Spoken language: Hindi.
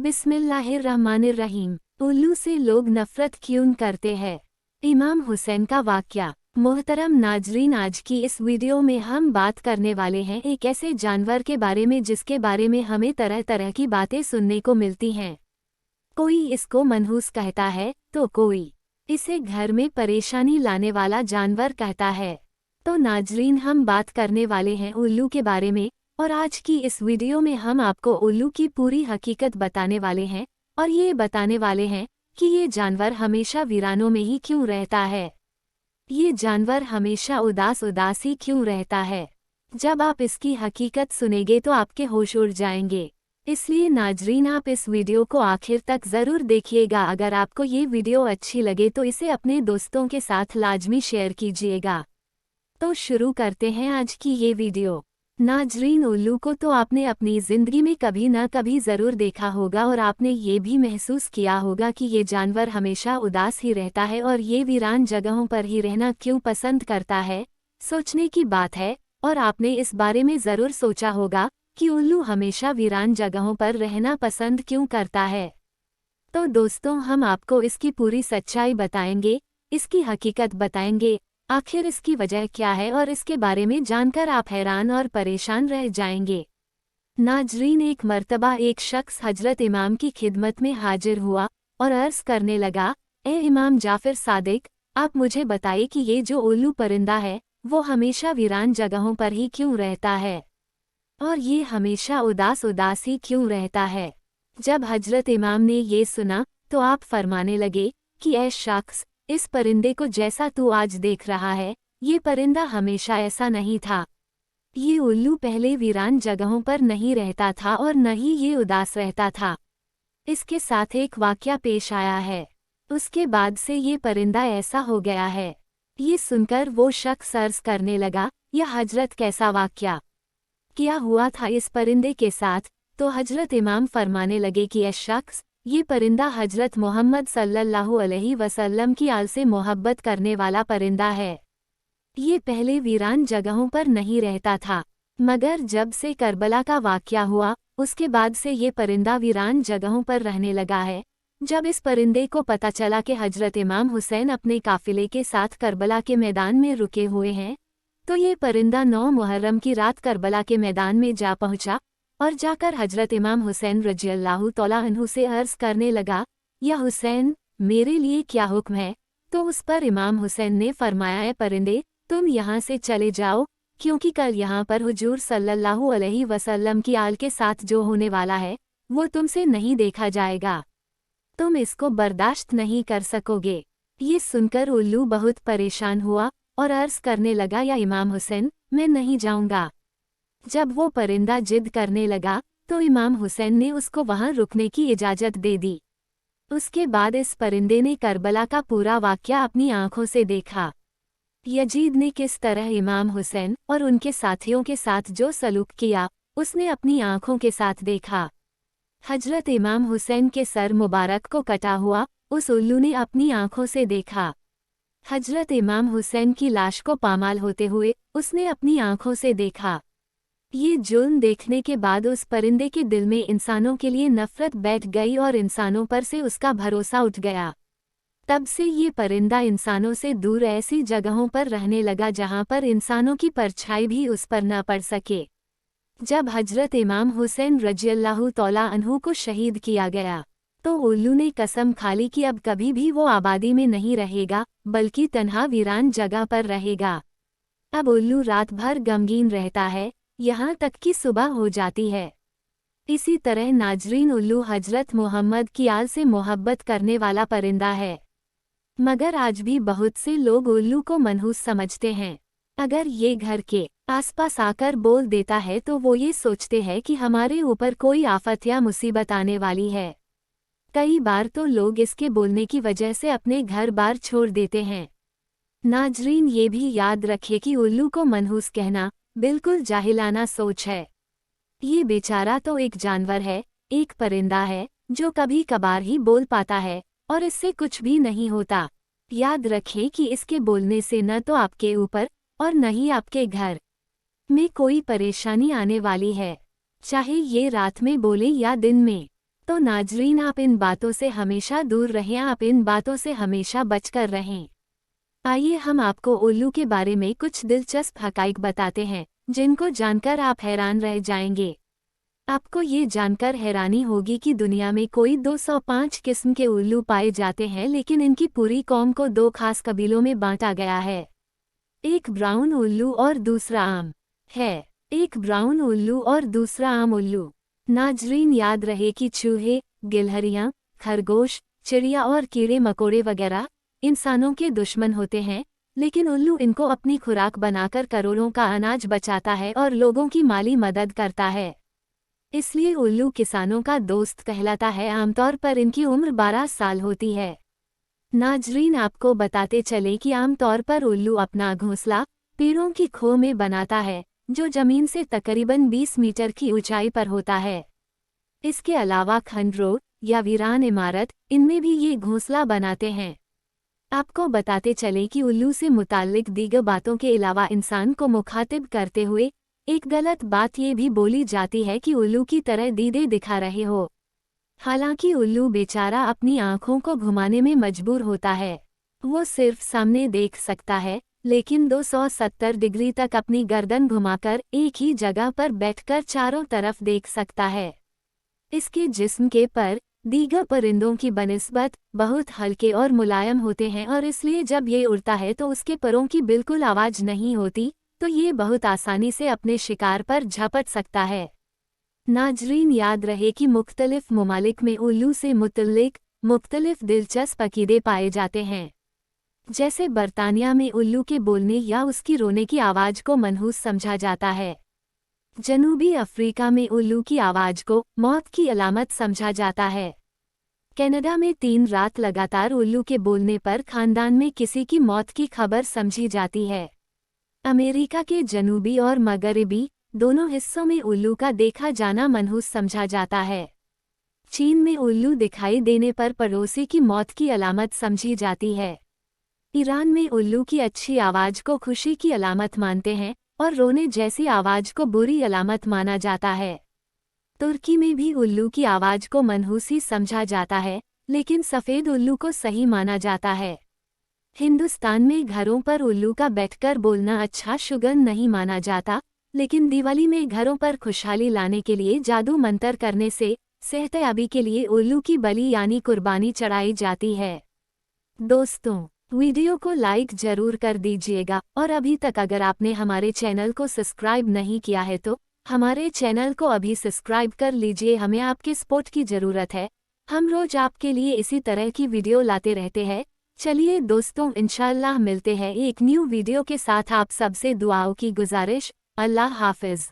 बिस्मिल्लाहिर्रहमानिर्रहीम। उल्लू से लोग नफरत क्यों करते हैं? इमाम हुसैन का वाक़या। मोहतरम नाजरीन, आज की इस वीडियो में हम बात करने वाले हैं एक ऐसे जानवर के बारे में जिसके बारे में हमें तरह तरह की बातें सुनने को मिलती हैं। कोई इसको मनहूस कहता है तो कोई इसे घर में परेशानी लाने वाला जानवर कहता है। तो नाजरीन, हम बात करने वाले हैं उल्लू के बारे में, और आज की इस वीडियो में हम आपको उल्लू की पूरी हकीकत बताने वाले हैं और ये बताने वाले हैं कि ये जानवर हमेशा वीरानों में ही क्यों रहता है। ये जानवर हमेशा उदास उदास ही क्यों रहता है। जब आप इसकी हकीकत सुनेंगे तो आपके होश उड़ जाएंगे। इसलिए नाजरीन, आप इस वीडियो को आखिर तक ज़रूर देखिएगा। अगर आपको ये वीडियो अच्छी लगे तो इसे अपने दोस्तों के साथ लाजमी शेयर कीजिएगा। तो शुरू करते हैं आज की ये वीडियो। नाजरीन, उल्लू को तो आपने अपनी ज़िंदगी में कभी न कभी ज़रूर देखा होगा और आपने ये भी महसूस किया होगा कि ये जानवर हमेशा उदास ही रहता है और ये वीरान जगहों पर ही रहना क्यों पसंद करता है। सोचने की बात है, और आपने इस बारे में ज़रूर सोचा होगा कि उल्लू हमेशा वीरान जगहों पर रहना पसंद क्यों करता है। तो दोस्तों, हम आपको इसकी पूरी सच्चाई बताएंगे, इसकी हकीकत बताएंगे, आखिर इसकी वजह क्या है, और इसके बारे में जानकर आप हैरान और परेशान रह जाएंगे। नाजरीन, एक मर्तबा एक शख्स हजरत इमाम की खिदमत में हाजिर हुआ और अर्ज करने लगा, ए इमाम जाफर सादिक, आप मुझे बताइए कि ये जो उल्लू परिंदा है वो हमेशा वीरान जगहों पर ही क्यों रहता है, और ये हमेशा उदास उदास ही क्यों रहता है। जब हजरत इमाम ने ये सुना तो आप फरमाने लगे कि ऐ शख्स, इस परिंदे को जैसा तू आज देख रहा है, ये परिंदा हमेशा ऐसा नहीं था। ये उल्लू पहले वीरान जगहों पर नहीं रहता था और न ही ये उदास रहता था। इसके साथ एक वाक़या पेश आया है, उसके बाद से ये परिंदा ऐसा हो गया है। ये सुनकर वो शख्स अर्ज करने लगा, यह हजरत कैसा वाक़या, क्या हुआ था इस परिंदे के साथ? तो हजरत इमाम फरमाने लगे कि ऐ शख्स, ये परिंदा हजरत मोहम्मद सल्लल्लाहु अलैहि वसल्लम की आल से मोहब्बत करने वाला परिंदा है। ये पहले वीरान जगहों पर नहीं रहता था, मगर जब से करबला का वाक़या हुआ उसके बाद से ये परिंदा वीरान जगहों पर रहने लगा है। जब इस परिंदे को पता चला कि हजरत इमाम हुसैन अपने काफिले के साथ करबला के मैदान में रुके हुए हैं, तो ये परिंदा 9 मुहर्रम की रात करबला के मैदान में जा पहुंचा और जाकर हजरत इमाम हुसैन रज़ियल्लाहु तआला अन्हु से अर्ज करने लगा, या हुसैन, मेरे लिए क्या हुक्म है? तो उस पर इमाम हुसैन ने फरमाया, है परिंदे, तुम यहाँ से चले जाओ, क्योंकि कल यहाँ पर हुजूर सल्लल्लाहु अलैहि वसल्लम की आल के साथ जो होने वाला है वो तुमसे नहीं देखा जाएगा। तुम इसको बर्दाश्त नहीं कर सकोगे। ये सुनकर उल्लू बहुत परेशान हुआ और अर्ज करने लगा, या इमाम हुसैन, मैं नहीं जाऊंगा। जब वो परिंदा जिद करने लगा तो इमाम हुसैन ने उसको वहां रुकने की इजाज़त दे दी। उसके बाद इस परिंदे ने करबला का पूरा वाक़या अपनी आंखों से देखा। यजीद ने किस तरह इमाम हुसैन और उनके साथियों के साथ जो सलूक किया उसने अपनी आंखों के साथ देखा। हजरत इमाम हुसैन के सर मुबारक को कटा हुआ उस उल्लू ने अपनी आंखों से देखा। हजरत इमाम हुसैन की लाश को पामाल होते हुए उसने अपनी आंखों से देखा। ये जुल्म देखने के बाद उस परिंदे के दिल में इंसानों के लिए नफरत बैठ गई और इंसानों पर से उसका भरोसा उठ गया। तब से ये परिंदा इंसानों से दूर ऐसी जगहों पर रहने लगा जहां पर इंसानों की परछाई भी उस पर न पड़ सके। जब हजरत इमाम हुसैन रज़ियल्लाहु तआला अन्हु को शहीद किया गया तो उल्लू ने कसम खा ली कि अब कभी भी वो आबादी में नहीं रहेगा, बल्कि तन्हा वीरान जगह पर रहेगा। अब उल्लू रात भर गमगीन रहता है, यहाँ तक कि सुबह हो जाती है। इसी तरह नाजरीन, उल्लू हजरत मोहम्मद की आल से मोहब्बत करने वाला परिंदा है, मगर आज भी बहुत से लोग उल्लू को मनहूस समझते हैं। अगर ये घर के आसपास आकर बोल देता है तो वो ये सोचते हैं कि हमारे ऊपर कोई आफत या मुसीबत आने वाली है। कई बार तो लोग इसके बोलने की वजह से अपने घर बार छोड़ देते हैं। नाजरीन, ये भी याद रखें कि उल्लू को मनहूस कहना बिल्कुल जाहिलाना सोच है। ये बेचारा तो एक जानवर है, एक परिंदा है जो कभी कभार ही बोल पाता है और इससे कुछ भी नहीं होता। याद रखें कि इसके बोलने से न तो आपके ऊपर और न ही आपके घर में कोई परेशानी आने वाली है, चाहे ये रात में बोले या दिन में। तो नाजरीन, आप इन बातों से हमेशा दूर रहें, आप इन बातों से हमेशा बचकर रहें। आइए हम आपको उल्लू के बारे में कुछ दिलचस्प हक़ाइक़ बताते हैं, जिनको जानकर आप हैरान रह जाएंगे। आपको ये जानकर हैरानी होगी कि दुनिया में कोई 205 किस्म के उल्लू पाए जाते हैं, लेकिन इनकी पूरी कौम को 2 खास कबीलों में बांटा गया है। एक ब्राउन उल्लू और दूसरा आम है। एक ब्राउन उल्लू और दूसरा आम उल्लू। नाजरीन, याद रहे कि चूहे, गिलहरियां, खरगोश, चिड़िया और कीड़े मकोड़े वगैरह इंसानों के दुश्मन होते हैं, लेकिन उल्लू इनको अपनी खुराक बनाकर करोड़ों का अनाज बचाता है और लोगों की माली मदद करता है। इसलिए उल्लू किसानों का दोस्त कहलाता है। आमतौर पर इनकी उम्र 12 साल होती है। नाजरीन, आपको बताते चले कि आमतौर पर उल्लू अपना घोंसला पेड़ों की खोह में बनाता है, जो जमीन से तकरीबन 20 मीटर की ऊंचाई पर होता है। इसके अलावा खंडरों या वीरान इमारत, इनमें भी ये घोंसला बनाते हैं। आपको बताते चले कि उल्लू से मुताल्लिक दीगर बातों के अलावा इंसान को मुखातिब करते हुए एक गलत बात ये भी बोली जाती है कि उल्लू की तरह दीदे दिखा रहे हो। हालांकि उल्लू बेचारा अपनी आंखों को घुमाने में मजबूर होता है। वो सिर्फ सामने देख सकता है, लेकिन 270 डिग्री तक अपनी गर्दन घुमाकर एक ही जगह पर बैठकर चारों तरफ देख सकता है। इसके जिस्म के पर दीगर परिंदों की बनिस्बत बहुत हल्के और मुलायम होते हैं, और इसलिए जब ये उड़ता है तो उसके परों की बिल्कुल आवाज नहीं होती, तो ये बहुत आसानी से अपने शिकार पर झपट सकता है। नाजरीन, याद रहे कि मुख्तलिफ ममालिक में उल्लू से मुतल्लिक मुख्तलिफ दिलचस्प अकीदे पाए जाते हैं। जैसे बरतानिया में उल्लू के बोलने या उसकी रोने की आवाज़ को मनहूस समझा जाता है। जनूबी अफ्रीका में उल्लू की आवाज़ को मौत की अलामत समझा जाता है। कनाडा में 3 रात लगातार उल्लू के बोलने पर खानदान में किसी की मौत की खबर समझी जाती है। अमेरिका के जनूबी और मगरिबी दोनों हिस्सों में उल्लू का देखा जाना मनहूस समझा जाता है। चीन में उल्लू दिखाई देने पर पड़ोसी की मौत की अलामत समझी जाती है। ईरान में उल्लू की अच्छी आवाज़ को खुशी की अलामत मानते हैं और रोने जैसी आवाज़ को बुरी अलामत माना जाता है। तुर्की में भी उल्लू की आवाज़ को मनहूसी समझा जाता है, लेकिन सफ़ेद उल्लू को सही माना जाता है। हिंदुस्तान में घरों पर उल्लू का बैठकर बोलना अच्छा शुगन नहीं माना जाता, लेकिन दिवाली में घरों पर खुशहाली लाने के लिए जादू मंतर करने से सेहतयाबी के लिए उल्लू की बलि यानी कुर्बानी चढ़ाई जाती है। दोस्तों, वीडियो को लाइक जरूर कर दीजिएगा, और अभी तक अगर आपने हमारे चैनल को सब्सक्राइब नहीं किया है तो हमारे चैनल को अभी सब्सक्राइब कर लीजिए। हमें आपके सपोर्ट की ज़रूरत है। हम रोज आपके लिए इसी तरह की वीडियो लाते रहते हैं। चलिए दोस्तों, इंशाअल्लाह मिलते हैं एक न्यू वीडियो के साथ। आप सबसे दुआओं की गुजारिश। अल्लाह हाफिज।